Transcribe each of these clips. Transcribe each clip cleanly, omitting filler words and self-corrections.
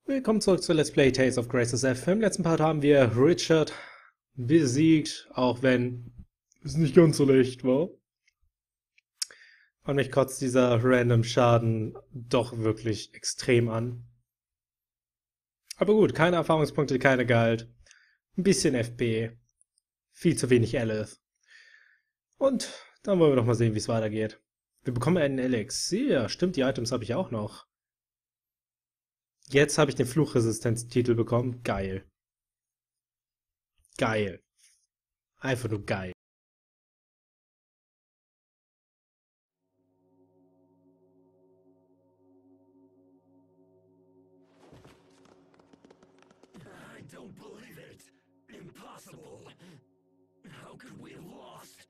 Willkommen zurück zu Let's Play Tales of Graces F. Im letzten Part haben wir Richard besiegt, auch wenn es nicht ganz so leicht war. Und mich kotzt dieser random Schaden doch wirklich extrem an. Aber gut, keine Erfahrungspunkte, keine Gehalt. Ein bisschen FP. Viel zu wenig Alice. Und dann wollen wir doch mal sehen, wie es weitergeht. Wir bekommen einen Elixier. Stimmt, die Items habe ich auch noch. Jetzt habe ich den Fluchresistenztitel bekommen. Geil. Geil. Einfach nur geil. I don't believe it. Impossible. How could we have lost?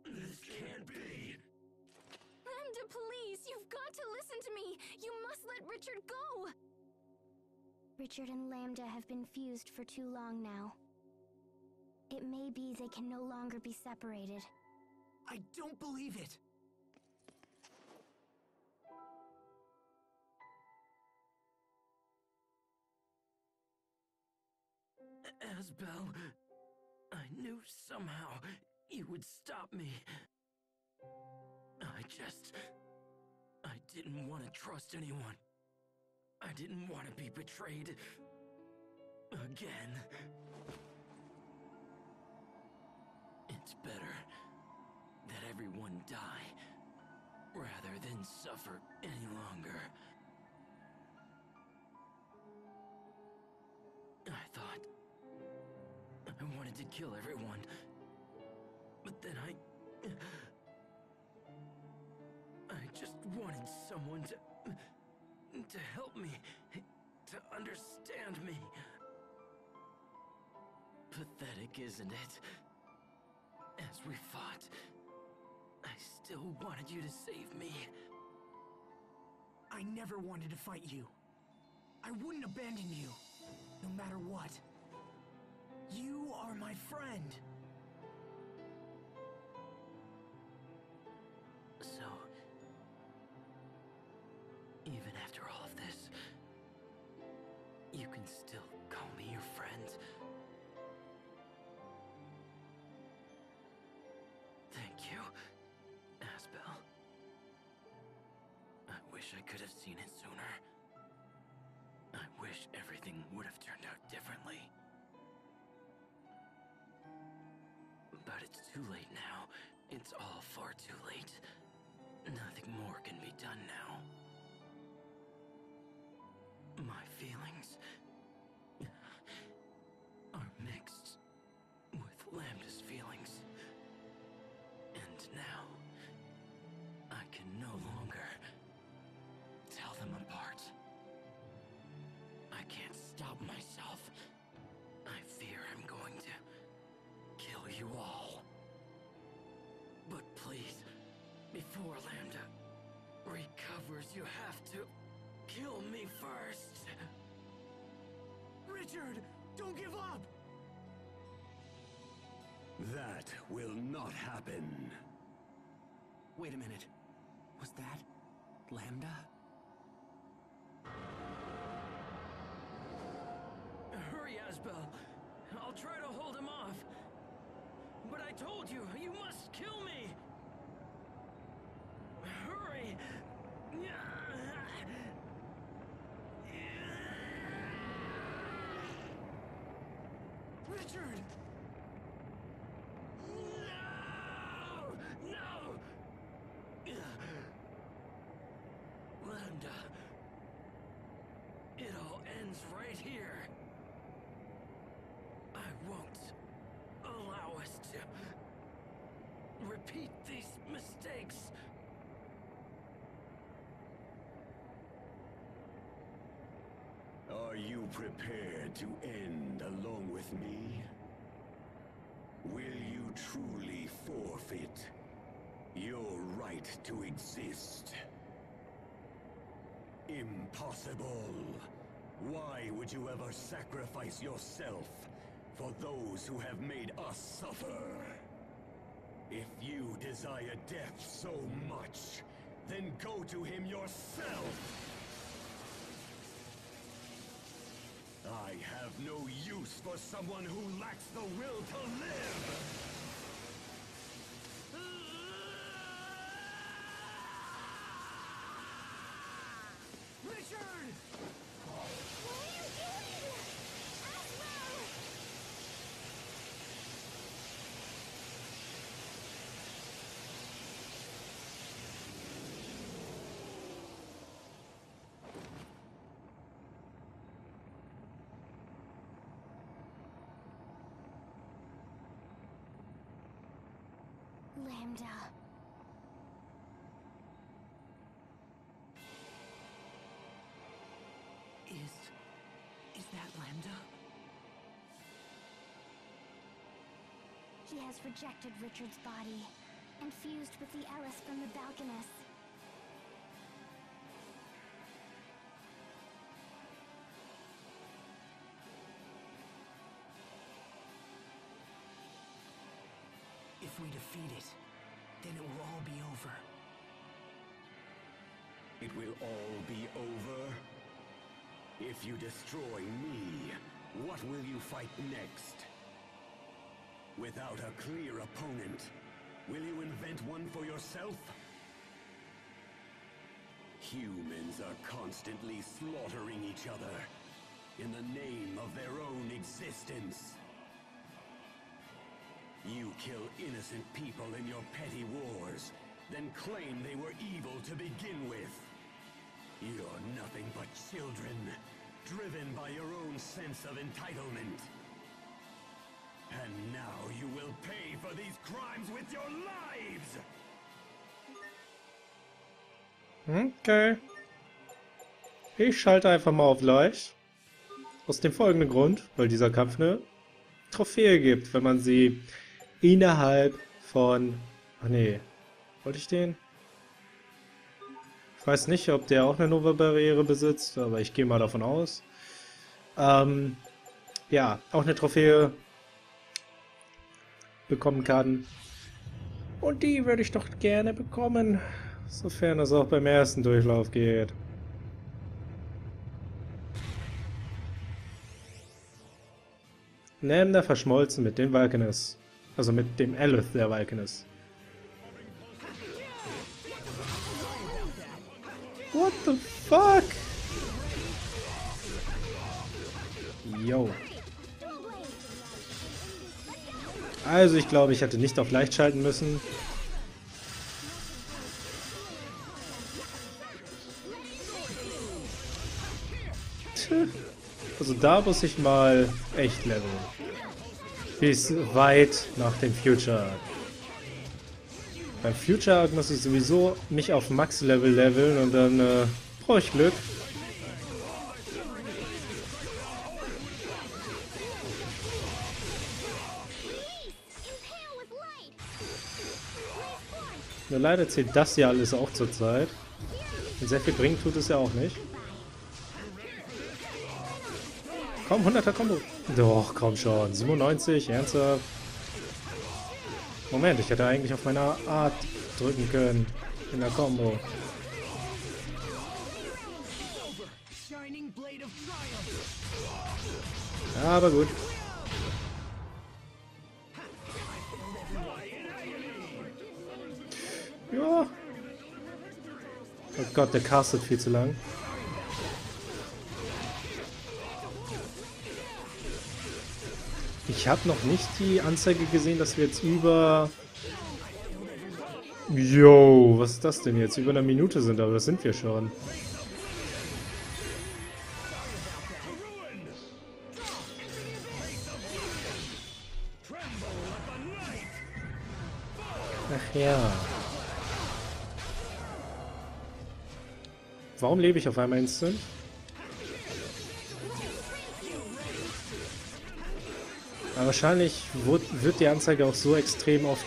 This can't be. Lambda, please! You've got to listen to me! You must let Richard go! Richard and Lambda have been fused for too long now. It may be they can no longer be separated. I don't believe it. Asbel, I knew somehow you would stop me. I didn't want to trust anyone. I didn't want to be betrayed again. It's better that everyone die rather than suffer any longer. I thought I wanted to kill everyone, but then I just wanted someone to help me, to understand me. Pathetic, isn't it? As we fought, I still wanted you to save me. I never wanted to fight you. I wouldn't abandon you, no matter what. You are my friend. So, even after all of this, you can still call me your friend. Thank you, Asbel. I wish I could have seen it sooner. I wish everything would have turned out differently. But it's too late now. It's all far too late. Nothing more can be done now. My feelings are mixed with Lambda's feelings. And now, I can no longer tell them apart. I can't stop myself. I fear I'm going to kill you all. But please, before Lambda recovers, you have to kill me first. Richard, don't give up! That will not happen. Wait a minute. Was that Lambda? Hurry, Asbel. I'll try to hold him off. But I told you, you must kill me! Hurry! Richard! No! No! Lambda. It all ends right here. I won't allow us to repeat these mistakes. Are you prepared to end along with me? Will you truly forfeit your right to exist? Impossible! Why would you ever sacrifice yourself for those who have made us suffer? If you desire death so much, then go to him yourself! I have no use for someone who lacks the will to live! Richard! What are you doing? Asbel! Lambda. Is that Lambda? He has rejected Richard's body and fused with the Ellis from the Balconus. If we defeat it, then it will all be over. It will all be over? If you destroy me, what will you fight next? Without a clear opponent, will you invent one for yourself? Humans are constantly slaughtering each other in the name of their own existence. You kill innocent people in your petty wars, then claim they were evil to begin with. You're nothing but children, driven by your own sense of entitlement. And now you will pay for these crimes with your lives! Okay. Ich schalte einfach mal auf leicht. Aus dem folgenden Grund, weil dieser Kampf eine Trophäe gibt, wenn man sie innerhalb von... Ach nee, wollte ich den? Ich weiß nicht, ob der auch eine Nova-Barriere besitzt, aber ich gehe mal davon aus. Ja, auch eine Trophäe bekommen kann. Und die würde ich doch gerne bekommen, sofern das auch beim ersten Durchlauf geht. Lambda verschmolzen mit dem Balconus. Also mit dem Elith der Balconus. What the fuck? Yo. Also ich glaube, ich hätte nicht auf leicht schalten müssen. Also da muss ich mal echt leveln. Bis weit nach dem Future Arc. Beim Future Arc muss ich sowieso mich auf Max-Level leveln und dann brauche ich Glück. Nur leider zählt das ja alles auch zur Zeit. Und sehr viel bringen tut es ja auch nicht. Komm, 100er Combo. Doch, komm schon. 97, ernsthaft. Moment, ich hätte eigentlich auf meiner Art drücken können. In der Combo. Ja, aber gut. Ja. Oh Gott, der castet viel zu lang. Ich habe noch nicht die Anzeige gesehen, dass wir jetzt über... Yo, was ist das denn jetzt? Über eine Minute sind, aber das sind wir schon. Ach ja. Warum lebe ich auf einmal instant? Aber wahrscheinlich wird die Anzeige auch so extrem oft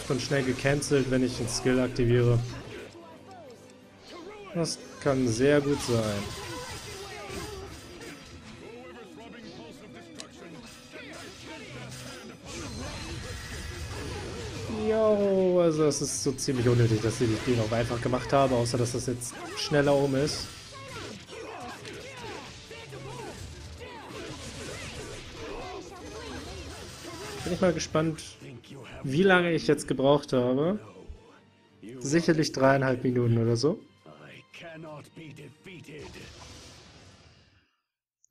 und schnell gecancelt, wenn ich einen Skill aktiviere. Das kann sehr gut sein. Jo, also es ist so ziemlich unnötig, dass ich den auch einfach gemacht habe, außer dass das jetzt schneller ist. Bin ich mal gespannt, wie lange ich jetzt gebraucht habe. Sicherlich 3,5 Minuten oder so.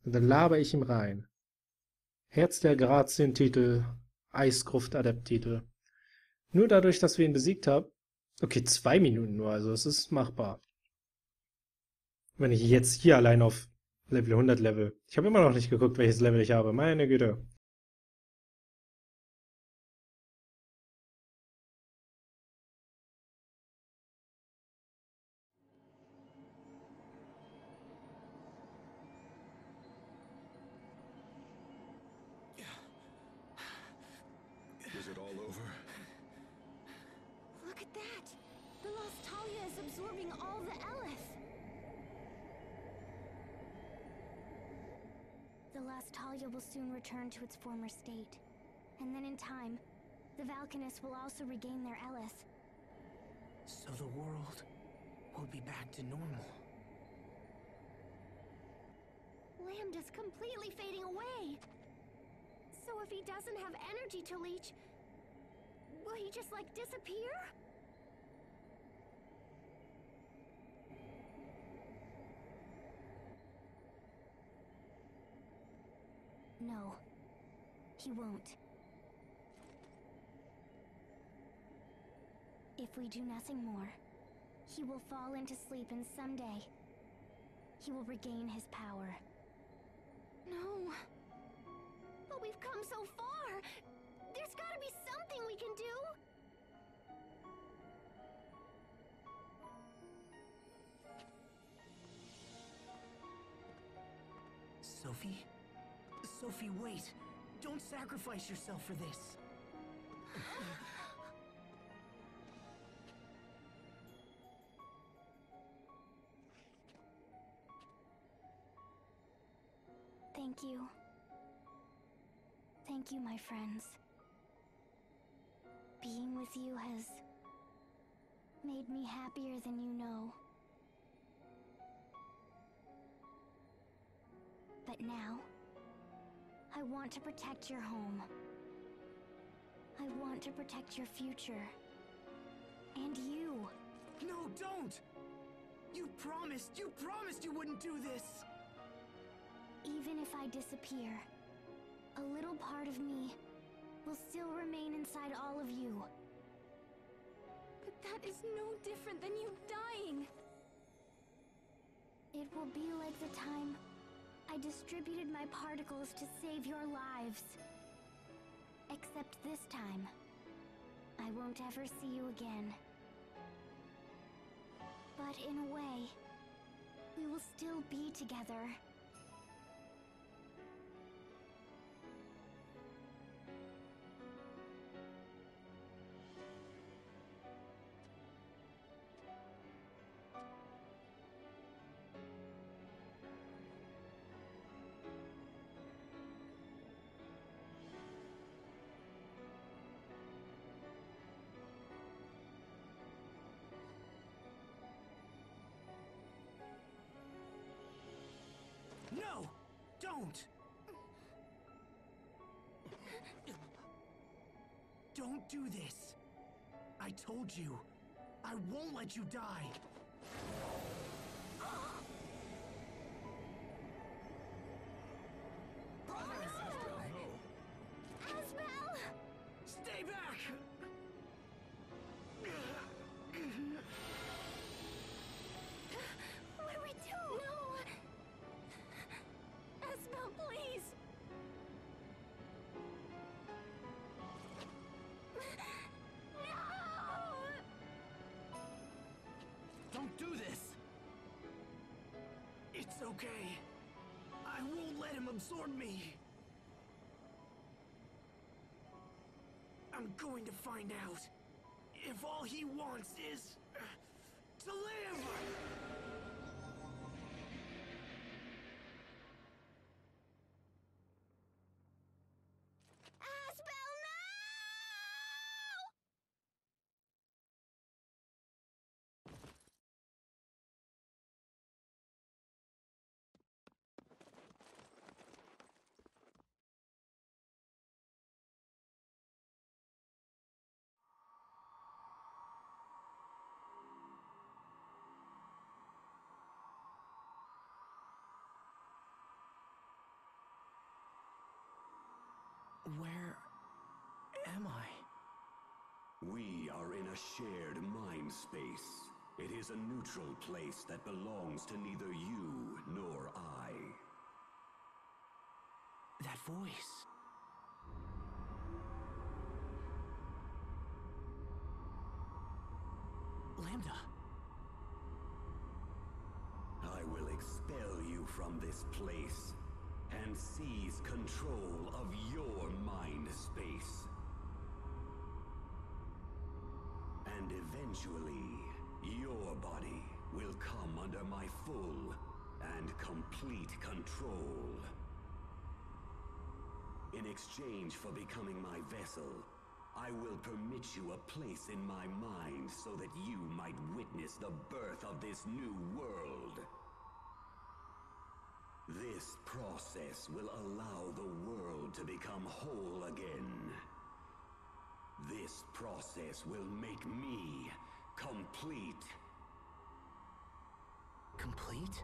Und dann laber ich ihm rein. Herz der Grazien-Titel, Eisgruft-Adept-Titel. Nur dadurch, dass wir ihn besiegt haben. Okay, 2 Minuten nur, also es ist machbar. Wenn ich jetzt hier allein auf Level 100 level. Ich habe immer noch nicht geguckt, welches Level ich habe. Meine Güte. Is it all over? Look at that! The Lost Talia is absorbing all the Eleth! The Lost Talia will soon return to its former state. And then in time, the Valkanists will also regain their Eleth. So the world will be back to normal. Lambda's completely fading away! So if he doesn't have energy to leech, will he just, like, disappear? No, he won't. If we do nothing more, he will fall into sleep and someday, he will regain his power. No. But we've come so far! There's gotta be something we can do! Sophie? Sophie, wait! Don't sacrifice yourself for this! Thank you. Thank you, my friends. Being with you has made me happier than you know. But now, I want to protect your home. I want to protect your future. And you. No, don't! You promised you wouldn't do this! Even if I disappear, a little part of me will still remain inside all of you. But that is no different than you dying. It will be like the time I distributed my particles to save your lives. Except this time, I won't ever see you again. But in a way, we will still be together. No! Don't! Don't do this! I told you, I won't let you die! Asbel! Stay back! What do we do? No! Asbel, please! No! Don't do this! It's okay. I won't let him absorb me. I'm going to find out if all he wants is to live! Where am I? We are in a shared mind space. It is a neutral place that belongs to neither you nor I. That voice. Lambda. I will expel you from this place and seize control of your mind space. And eventually, your body will come under my full and complete control. In exchange for becoming my vessel, I will permit you a place in my mind so that you might witness the birth of this new world. This process will allow the world to become whole again. This process will make me complete. Complete?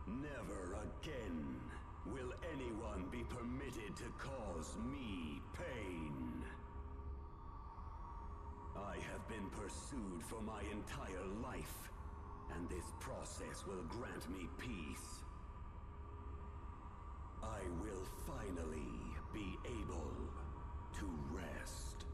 Never again will anyone be permitted to cause me pain. I have been pursued for my entire life, and this process will grant me peace. I will finally be able to rest.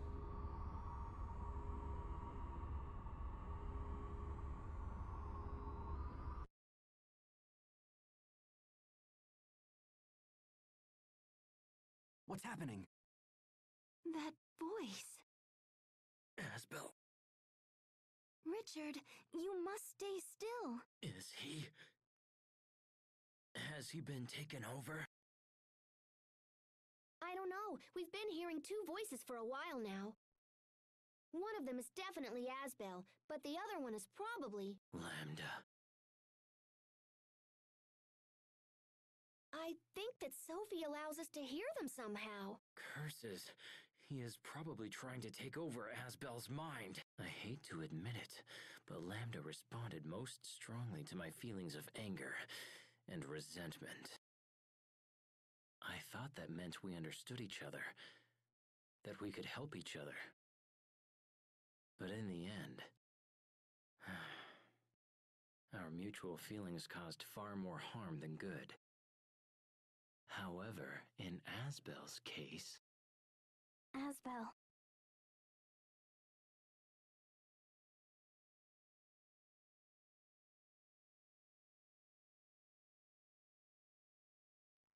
What's happening? That voice. Asbel, Richard, you must stay still. is he... Has he been taken over? I don't know. We've been hearing two voices for a while now. One of them is definitely Asbel, but the other one is probably... Lambda. I think that Sophie allows us to hear them somehow. Curses. He is probably trying to take over Asbel's mind. I hate to admit it, but Lambda responded most strongly to my feelings of anger and resentment. I thought that meant we understood each other, that we could help each other. But in the end, our mutual feelings caused far more harm than good. However, in Asbel's case... Asbel.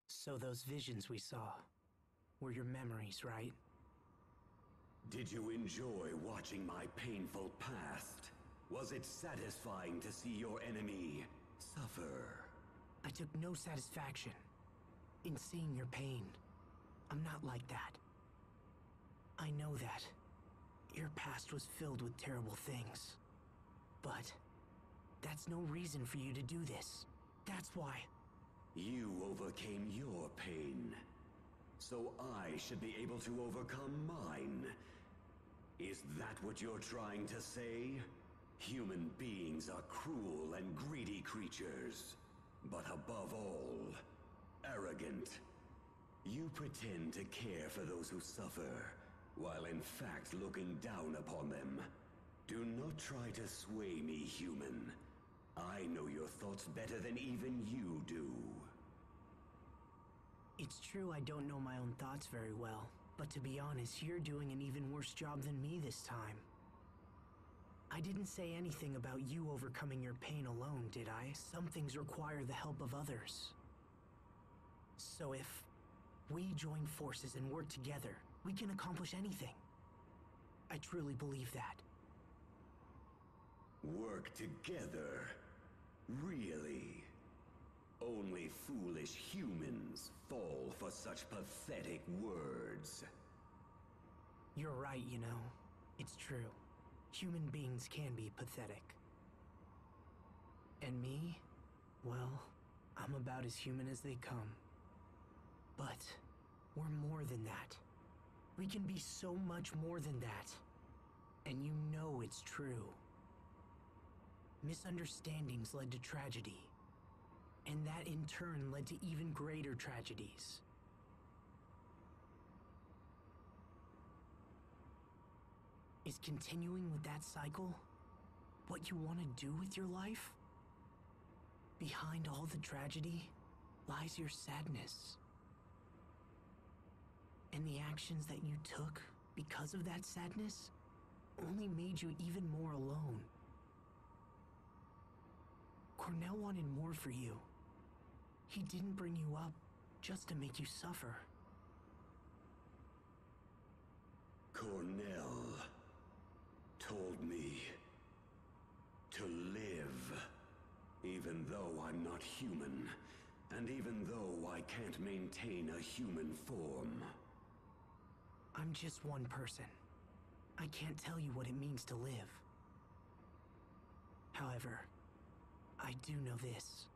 So those visions we saw were your memories, right? Did you enjoy watching my painful past? Was it satisfying to see your enemy suffer? I took no satisfaction in seeing your pain. I'm not like that. I know that. Your past was filled with terrible things. But that's no reason for you to do this. That's why. You overcame your pain, so I should be able to overcome mine. Is that what you're trying to say? Human beings are cruel and greedy creatures, but above all, arrogant. You pretend to care for those who suffer, while in fact looking down upon them. Do not try to sway me, human. I know your thoughts better than even you do. It's true I don't know my own thoughts very well, but to be honest, you're doing an even worse job than me this time. I didn't say anything about you overcoming your pain alone, did I? Some things require the help of others. So if we join forces and work together, we can accomplish anything. I truly believe that. Work together? Really? Only foolish humans fall for such pathetic words. You're right, you know. It's true. Human beings can be pathetic. And me? Well, I'm about as human as they come. But we're more than that. We can be so much more than that. And you know it's true. Misunderstandings led to tragedy. And that in turn led to even greater tragedies. Is continuing with that cycle what you want to do with your life? Behind all the tragedy lies your sadness. And the actions that you took because of that sadness only made you even more alone. Cornell wanted more for you. He didn't bring you up just to make you suffer. Cornell told me to live, even though I'm not human, and even though I can't maintain a human form. I'm just one person. I can't tell you what it means to live. However, I do know this.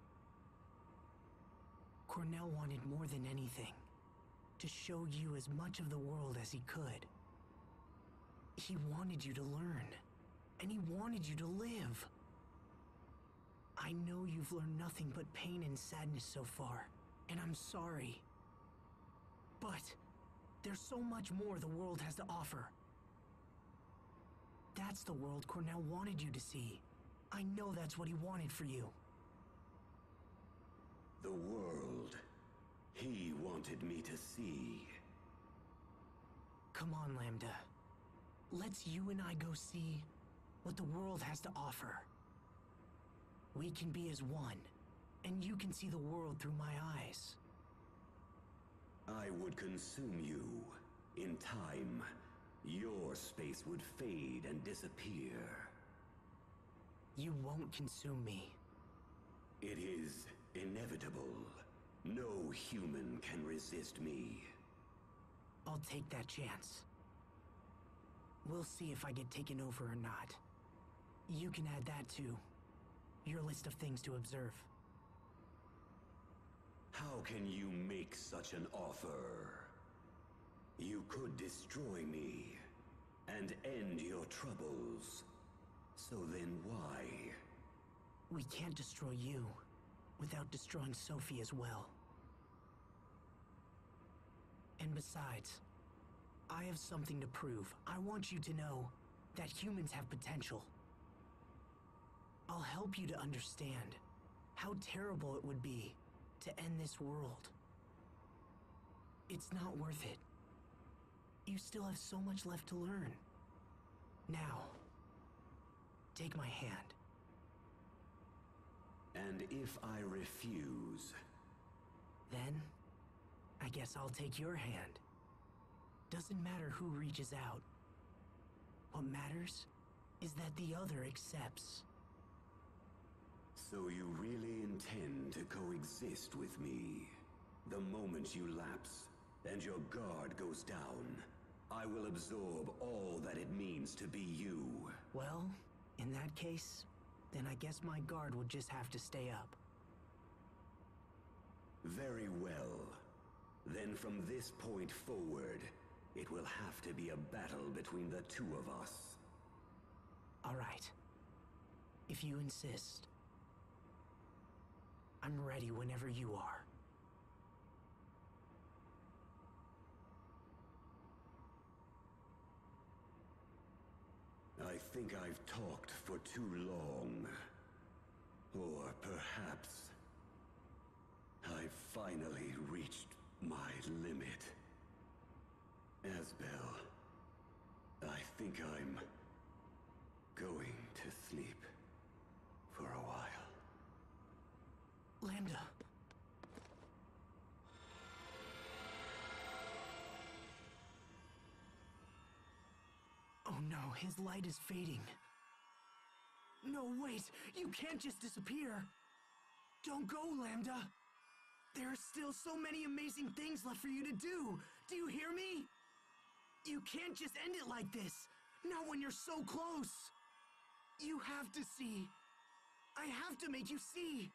Cornell wanted more than anything to show you as much of the world as he could. He wanted you to learn, and he wanted you to live. I know you've learned nothing but pain and sadness so far, and I'm sorry. But there's so much more the world has to offer. That's the world Cornell wanted you to see. I know that's what he wanted for you. The world he wanted me to see. Come on, Lambda. Let's you and I go see what the world has to offer. We can be as one, and you can see the world through my eyes. I would consume you. In time, your space would fade and disappear. You won't consume me. It is inevitable. No human can resist me. I'll take that chance. We'll see if I get taken over or not. You can add that to your list of things to observe. How can you make such an offer? You could destroy me and end your troubles. So then why? We can't destroy you without destroying Sophie as well. And besides, I have something to prove. I want you to know that humans have potential. I'll help you to understand how terrible it would be to end this world. It's not worth it. You still have so much left to learn. Now, take my hand. And if I refuse? Then, I guess I'll take your hand. Doesn't matter who reaches out. What matters is that the other accepts. So you really intend to coexist with me? The moment you lapse and your guard goes down, I will absorb all that it means to be you. Well, in that case, then I guess my guard would just have to stay up. Very well. Then from this point forward, it will have to be a battle between the two of us. All right. If you insist. I'm ready whenever you are. I think I've talked for too long. Or perhaps I've finally reached my limit. Asbel, I think I'm going to sleep for a while. Lambda. Oh no, his light is fading. No, wait! You can't just disappear! Don't go, Lambda! There are still so many amazing things left for you to do! Do you hear me? You can't just end it like this! Not when you're so close! You have to see! I have to make you see!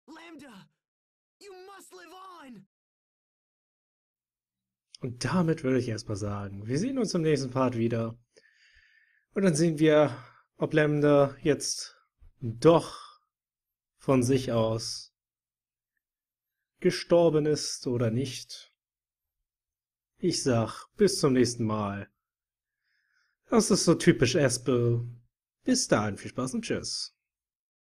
Lambda! You must live on! Und damit würde ich erstmal sagen, wir sehen uns im nächsten Part wieder. Und dann sehen wir, ob Lambda jetzt doch von sich aus gestorben ist oder nicht. Ich sag, bis zum nächsten Mal. Das ist so typisch Asbel. Bis dahin, viel Spaß und tschüss.